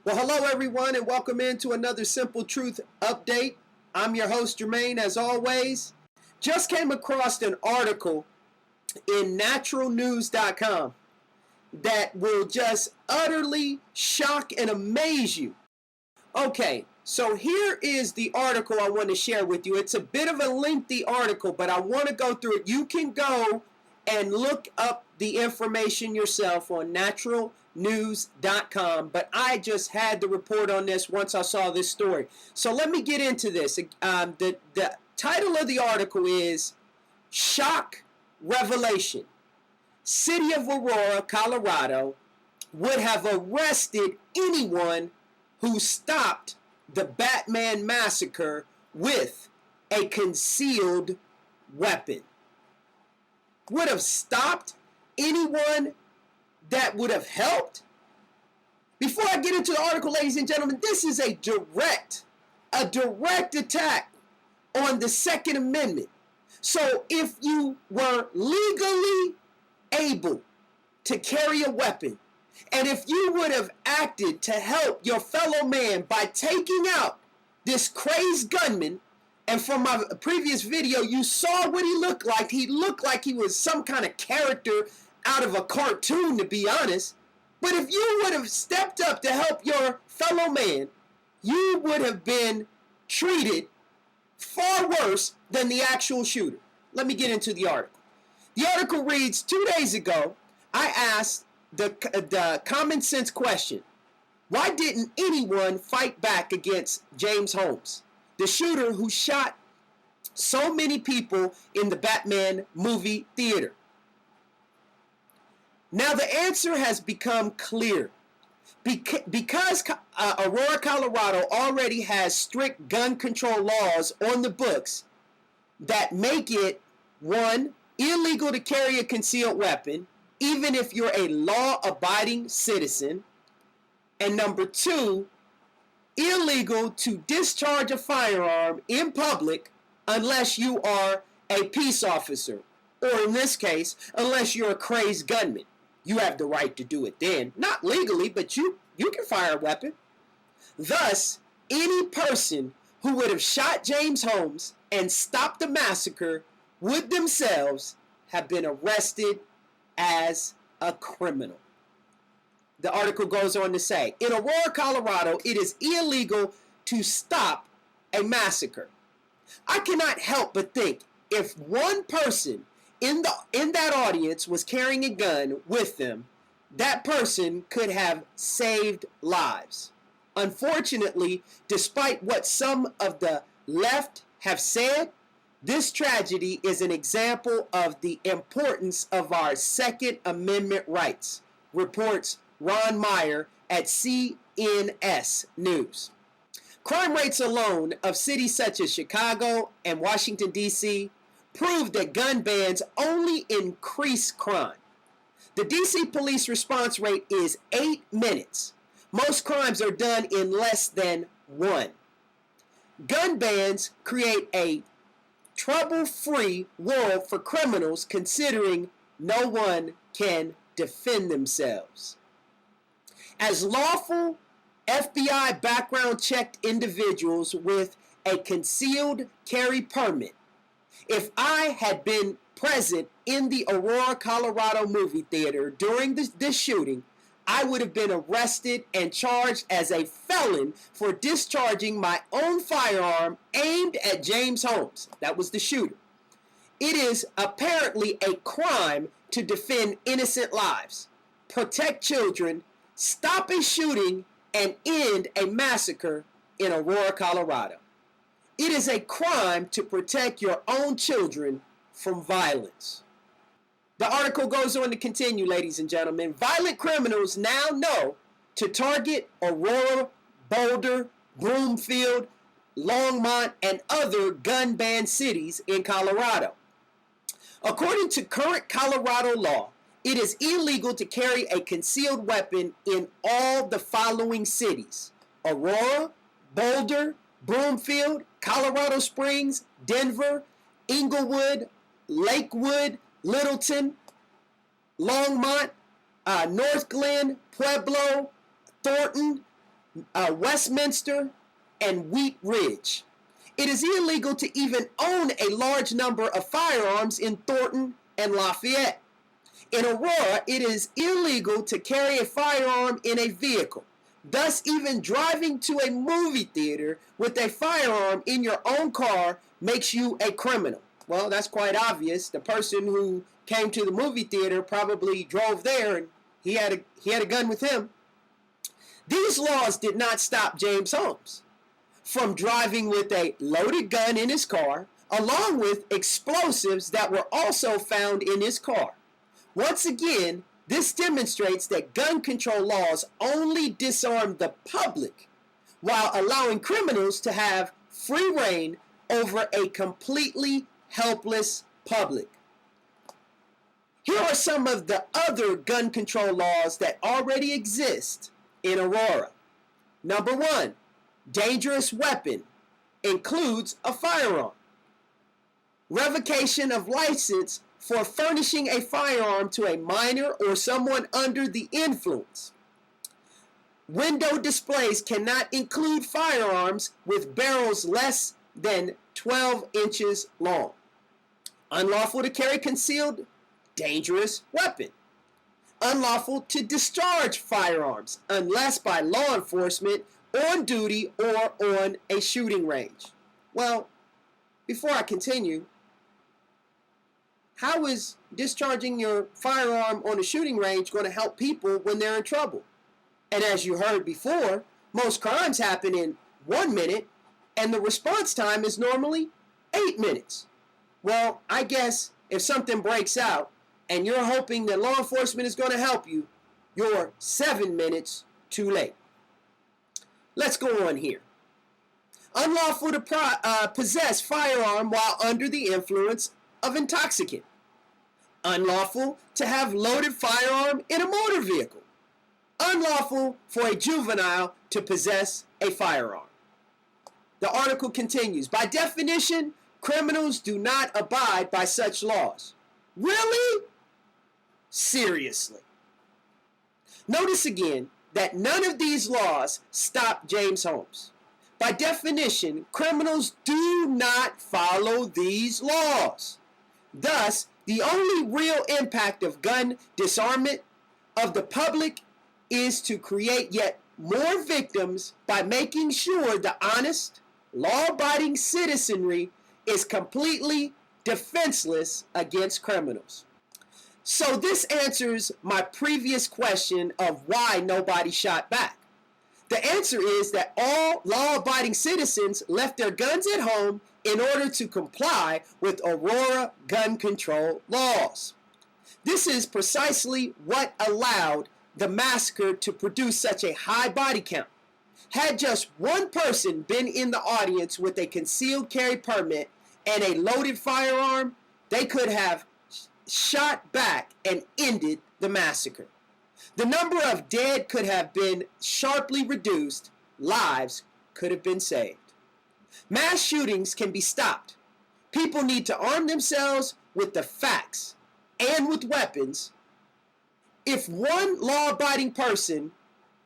Well, hello everyone, and welcome into another Simple Truth update. I'm your host, Jermaine, as always. Just came across an article in naturalnews.com that will just utterly shock and amaze you. Okay, so here is the article I want to share with you. It's a bit of a lengthy article, but I want to go through it. You can go and look up the information yourself on naturalnews.com, but I just had to report on this once I saw this story. So let me get into this. The title of the article is Shock Revelation. City of Aurora, Colorado would have arrested anyone who stopped the Batman massacre with a concealed weapon. Would have stopped anyone that would have helped? Before I get into the article, ladies and gentlemen, this is a direct attack on the Second Amendment. So if you were legally able to carry a weapon, and if you would have acted to help your fellow man by taking out this crazed gunman, and from my previous video, you saw what he looked like. He looked like he was some kind of character out of a cartoon, to be honest. But if you would have stepped up to help your fellow man, you would have been treated far worse than the actual shooter. Let me get into the article. The article reads, 2 days ago, I asked the common sense question, why didn't anyone fight back against James Holmes, the shooter who shot so many people in the Batman movie theater? Now the answer has become clear. Because Aurora, Colorado already has strict gun control laws on the books that make it, 1, illegal to carry a concealed weapon, even if you're a law-abiding citizen, and number 2, illegal to discharge a firearm in public unless you are a peace officer, or in this case, unless you're a crazed gunman. You have the right to do it then. Not legally, but you can fire a weapon. Thus, any person who would have shot James Holmes and stopped the massacre would themselves have been arrested as a criminal. The article goes on to say, in Aurora, Colorado, it is illegal to stop a massacre. I cannot help but think if one person in that audience was carrying a gun with them, that person could have saved lives. Unfortunately, despite what some of the left have said, this tragedy is an example of the importance of our Second Amendment rights, reports Ron Meyer at CNS News. Crime rates alone of cities such as Chicago and Washington, D.C. prove that gun bans only increase crime. The D.C. police response rate is 8 minutes. Most crimes are done in less than 1. Gun bans create a trouble-free world for criminals, considering no one can defend themselves. As lawful FBI background-checked individuals with a concealed carry permit, if I had been present in the Aurora, Colorado movie theater during this shooting, I would have been arrested and charged as a felon for discharging my own firearm aimed at James Holmes. That was the shooter. It is apparently a crime to defend innocent lives, protect children, stop a shooting, and end a massacre in Aurora, Colorado. It is a crime to protect your own children from violence. The article goes on to continue, ladies and gentlemen. Violent criminals now know to target Aurora, Boulder, Broomfield, Longmont, and other gun-banned cities in Colorado. According to current Colorado law, it is illegal to carry a concealed weapon in all the following cities: Aurora, Boulder, Broomfield, Colorado Springs, Denver, Inglewood, Lakewood, Littleton, Longmont, North Glen, Pueblo, Thornton, Westminster, and Wheat Ridge. It is illegal to even own a large number of firearms in Thornton and Lafayette. In Aurora, it is illegal to carry a firearm in a vehicle. Thus, even driving to a movie theater with a firearm in your own car makes you a criminal. Well, that's quite obvious. The person who came to the movie theater probably drove there and he had a gun with him. These laws did not stop James Holmes from driving with a loaded gun in his car, along with explosives that were also found in his car. Once again, this demonstrates that gun control laws only disarm the public while allowing criminals to have free reign over a completely helpless public. Here are some of the other gun control laws that already exist in Aurora. Number 1, dangerous weapon includes a firearm. Revocation of license for furnishing a firearm to a minor or someone under the influence. Window displays cannot include firearms with barrels less than 12 inches long. Unlawful to carry concealed dangerous weapon. Unlawful to discharge firearms unless by law enforcement on duty or on a shooting range. Well, before I continue, how is discharging your firearm on a shooting range going to help people when they're in trouble? And as you heard before, most crimes happen in 1 minute, and the response time is normally 8 minutes. Well, I guess if something breaks out and you're hoping that law enforcement is going to help you, you're 7 minutes too late. Let's go on here. Unlawful to possess firearm while under the influence of intoxicant. Unlawful to have loaded firearm in a motor vehicle. Unlawful for a juvenile to possess a firearm. The article continues. By definition, criminals do not abide by such laws. Really? Seriously. Notice again that none of these laws stop James Holmes. By definition, criminals do not follow these laws. Thus, the only real impact of gun disarmament of the public is to create yet more victims by making sure the honest, law-abiding citizenry is completely defenseless against criminals. So this answers my previous question of why nobody shot back. The answer is that all law-abiding citizens left their guns at home in order to comply with Aurora gun control laws. This is precisely what allowed the massacre to produce such a high body count. Had just one person been in the audience with a concealed carry permit and a loaded firearm, they could have shot back and ended the massacre. The number of dead could have been sharply reduced. Lives could have been saved. Mass shootings can be stopped. People need to arm themselves with the facts and with weapons. If one law-abiding person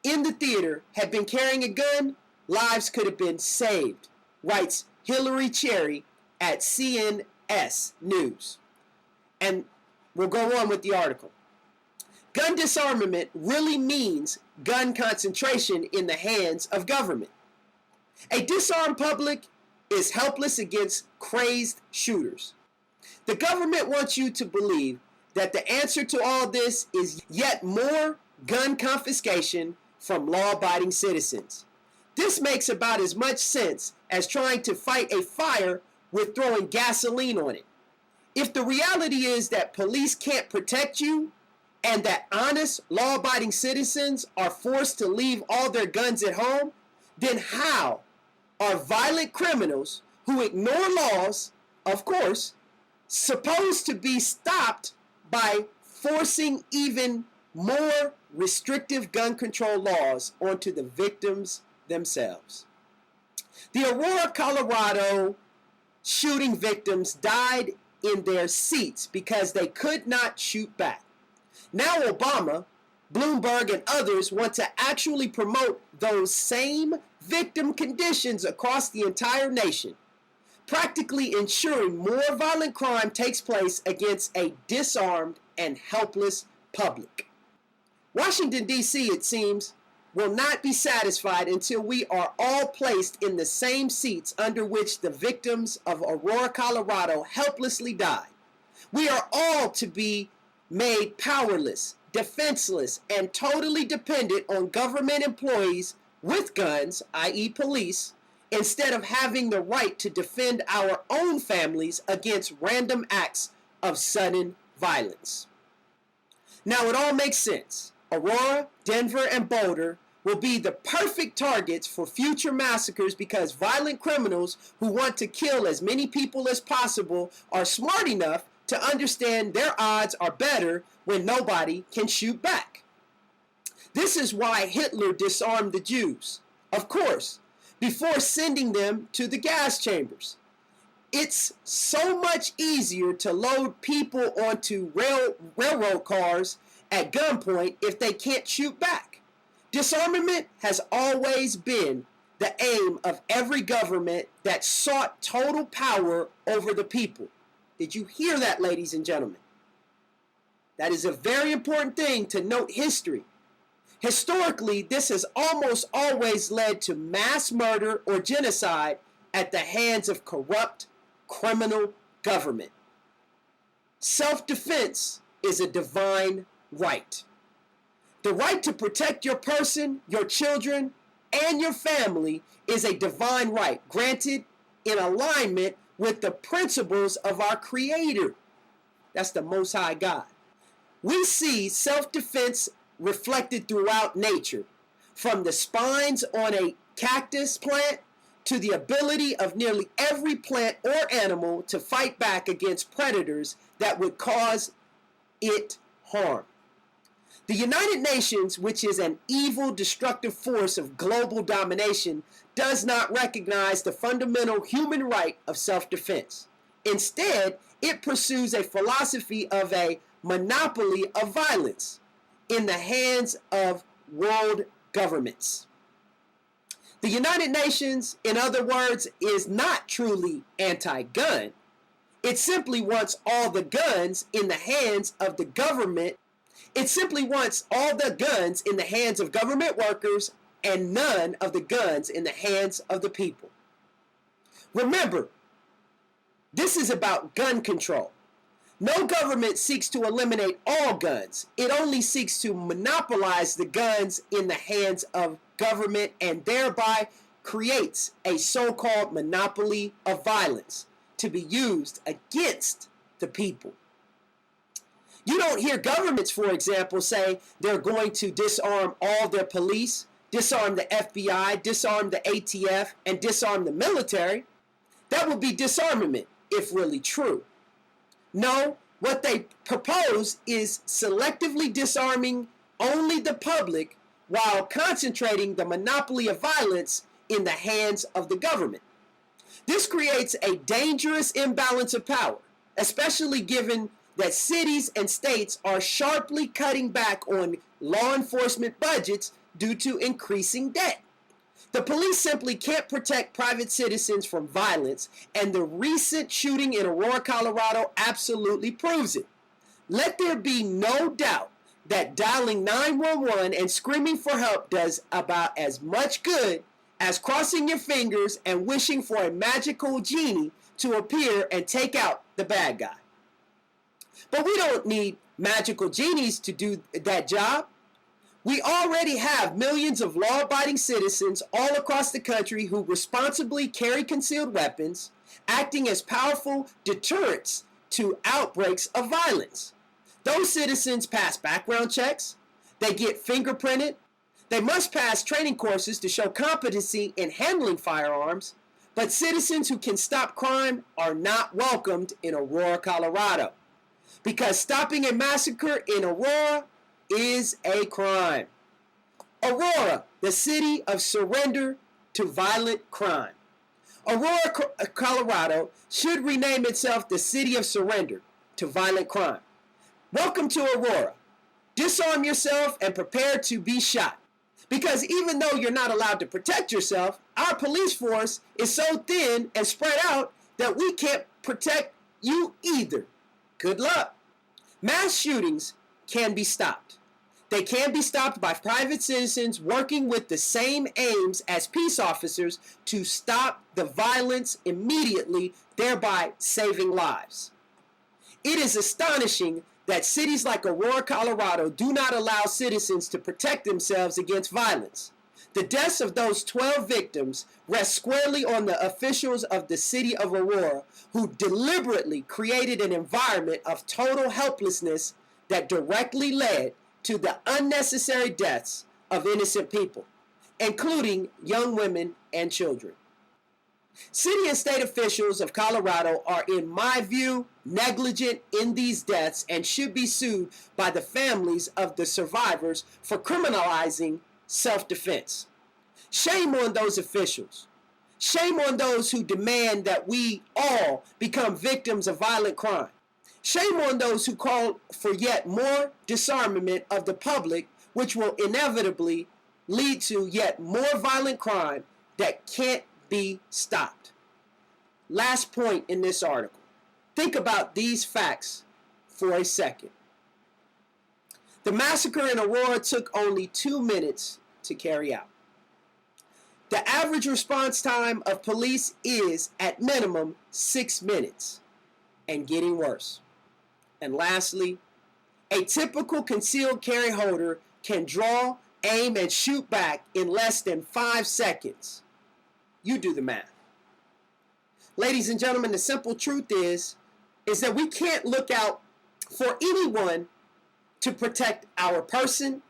in the theater had been carrying a gun, lives could have been saved, writes Hillary Cherry at CNS News. And we'll go on with the article. Gun disarmament really means gun concentration in the hands of government. A disarmed public is helpless against crazed shooters. The government wants you to believe that the answer to all this is yet more gun confiscation from law-abiding citizens. This makes about as much sense as trying to fight a fire with throwing gasoline on it. If the reality is that police can't protect you and that honest, law-abiding citizens are forced to leave all their guns at home, then how are violent criminals who ignore laws, of course, supposed to be stopped by forcing even more restrictive gun control laws onto the victims themselves? The Aurora, Colorado shooting victims died in their seats because they could not shoot back. Now Obama, Bloomberg and others want to actually promote those same victim conditions across the entire nation, practically ensuring more violent crime takes place against a disarmed and helpless public. Washington, D.C., it seems, will not be satisfied until we are all placed in the same seats under which the victims of Aurora, Colorado helplessly died. We are all to be made powerless, defenseless, and totally dependent on government employees with guns, i.e. police, instead of having the right to defend our own families against random acts of sudden violence. Now it all makes sense. Aurora, Denver, and Boulder will be the perfect targets for future massacres because violent criminals who want to kill as many people as possible are smart enough to understand their odds are better when nobody can shoot back. This is why Hitler disarmed the Jews, of course, before sending them to the gas chambers. It's so much easier to load people onto railroad cars at gunpoint if they can't shoot back. Disarmament has always been the aim of every government that sought total power over the people. Did you hear that, ladies and gentlemen? That is a very important thing to note history. Historically, this has almost always led to mass murder or genocide at the hands of corrupt, criminal government. Self-defense is a divine right. The right to protect your person, your children, and your family is a divine right granted in alignment with the principles of our Creator. That's the Most High God. We see self-defense reflected throughout nature, from the spines on a cactus plant to the ability of nearly every plant or animal to fight back against predators that would cause it harm. The United Nations, which is an evil, destructive force of global domination, does not recognize the fundamental human right of self-defense. Instead, it pursues a philosophy of a monopoly of violence in the hands of world governments. The United Nations, in other words, is not truly anti-gun. It simply wants all the guns in the hands of the government. It simply wants all the guns in the hands of government workers and none of the guns in the hands of the people. Remember, this is about gun control. No government seeks to eliminate all guns. It only seeks to monopolize the guns in the hands of government and thereby creates a so-called monopoly of violence to be used against the people. You don't hear governments, for example, say they're going to disarm all their police, disarm the FBI, disarm the ATF, and disarm the military. That would be disarmament, if really true. No, what they propose is selectively disarming only the public while concentrating the monopoly of violence in the hands of the government. This creates a dangerous imbalance of power, especially given that cities and states are sharply cutting back on law enforcement budgets due to increasing debt. The police simply can't protect private citizens from violence, and the recent shooting in Aurora, Colorado absolutely proves it. Let there be no doubt that dialing 911 and screaming for help does about as much good as crossing your fingers and wishing for a magical genie to appear and take out the bad guy. But we don't need magical genies to do that job. We already have millions of law-abiding citizens all across the country who responsibly carry concealed weapons, acting as powerful deterrents to outbreaks of violence. Those citizens pass background checks, they get fingerprinted, they must pass training courses to show competency in handling firearms, but citizens who can stop crime are not welcomed in Aurora, Colorado. Because stopping a massacre in Aurora is a crime. Aurora, the city of surrender to violent crime. Aurora, Colorado should rename itself the city of surrender to violent crime. Welcome to Aurora. Disarm yourself and prepare to be shot. Because even though you're not allowed to protect yourself, our police force is so thin and spread out that we can't protect you either. Good luck. Mass shootings can be stopped. They can be stopped by private citizens working with the same aims as peace officers to stop the violence immediately, thereby saving lives. It is astonishing that cities like Aurora, Colorado do not allow citizens to protect themselves against violence. The deaths of those 12 victims rest squarely on the officials of the city of Aurora, who deliberately created an environment of total helplessness that directly led to the unnecessary deaths of innocent people, including young women and children. City and state officials of Colorado are, in my view, negligent in these deaths and should be sued by the families of the survivors for criminalizing self-defense. Shame on those officials. Shame on those who demand that we all become victims of violent crime. Shame on those who call for yet more disarmament of the public, which will inevitably lead to yet more violent crime that can't be stopped. Last point in this article. Think about these facts for a second. The massacre in Aurora took only 2 minutes to carry out. The average response time of police is, at minimum, 6 minutes, and getting worse. And lastly, a typical concealed carry holder can draw, aim, and shoot back in less than 5 seconds. You do the math. Ladies and gentlemen, the simple truth is that we can't look out for anyone to protect our person,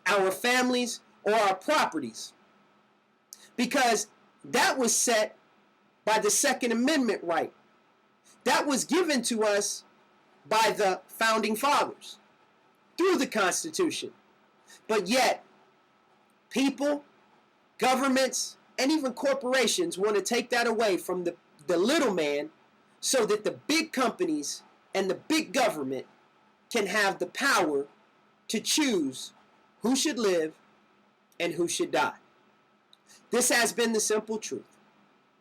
our families, or our properties, because that was set by the Second Amendment right. That was given to us by the Founding Fathers through the Constitution. But yet, people, governments, and even corporations want to take that away from the little man so that the big companies and the big government can have the power to choose who should live and who should die. This has been the simple truth.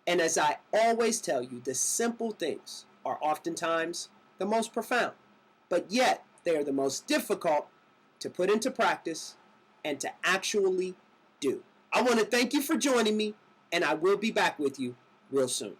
And as I always tell you, the simple things are oftentimes the most profound, but yet they are the most difficult to put into practice and to actually do. I want to thank you for joining me, and I will be back with you real soon.